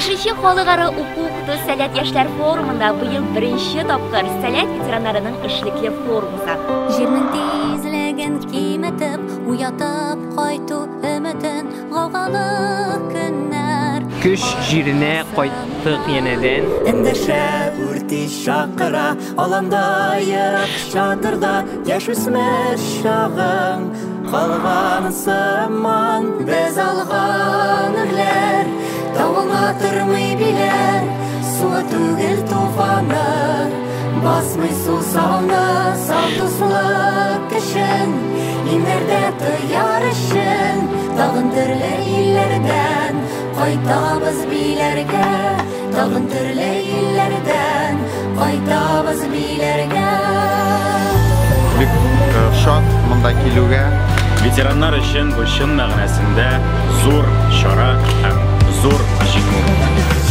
5-нче халыкара укукту сәләт яшьләр форумында быел беренче тапкыр сәләт ветераннарының эшлекле форумы. Җирнең тизлеген киметеп, уятып кайту өметін гаугалы көннәр. Көч җиренә кайттык янәдән. Эндәшә үрти шакыра, аландайып чатырда яшь үсмер чагың. Калган сыман без алган үрләр, тавыңа тормый биләр, суы түгел туфаны, басмый су сауны, салтуслык кешен, инердә тыяр өчен, тагын төрле илләрдән кайтабыз биләргә, тагын төрле илләрдән кайтабыз биләргә. Бик шат монда килүгә. Ветераннар өчен бу чын мәгънәсендә зур чара һәм зур җиңү.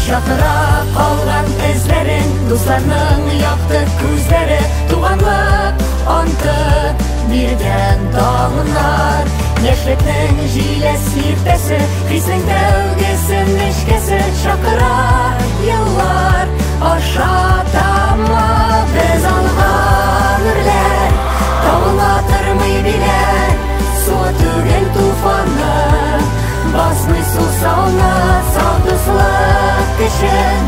Чатыра калган эзләрен, дусларның якты күзләре, туганлык анты биргән таңнар. Яшьлекнең җиләс сиртәсе, хисең тәүгесен нечкәсе, чакыра еллар аша тамла без алган үрләр, тавыңа тормый биләр, суы түгел туфаны, басмый су сауны, саудыслык кешен,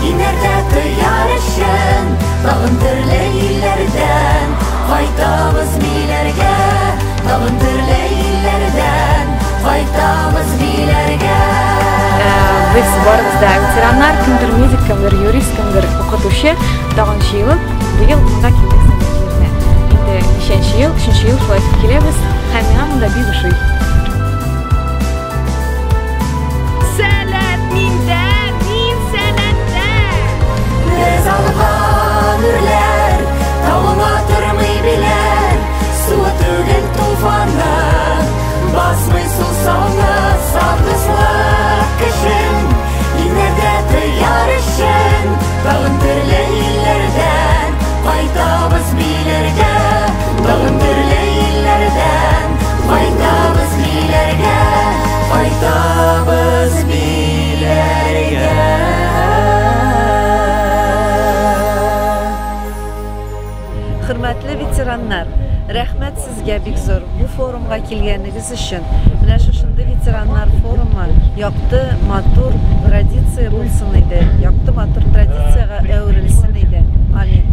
инердә тыяр өчен, тагын төрле илләрдән кайтабыз биләргә, тагын төрле илләрдән кайтабыз биләргә. Без барыбыз да ветераннар, кемдер медик, кемдер юрист, кемдер укытучы, тагын җыелып, быел монда килдек җиренә. Инде 3нче ел шулай киләбез, һәм миңа монда бик ошый. Сәләт миндә, мин сәләттә. Без алган үрләр, тавыңа тормый биләр, суы түгел туфаны, басмый су сауны, саудыслык кешен, инердә тыяр өчен, тагын төрле илләрдән кайтабыз биләргә, тагын төрле илләрдән кайтабыз биләргә, кайтабыз биләргә. Хөрмәтле ветераннар, рәхмәт сезгә бик зур бу форумга килгәнегез өчен. Менә шушындай ветераннар форумы якты, матур традиция булсын иде, якты матур традицияга әверелсен иде. Амин.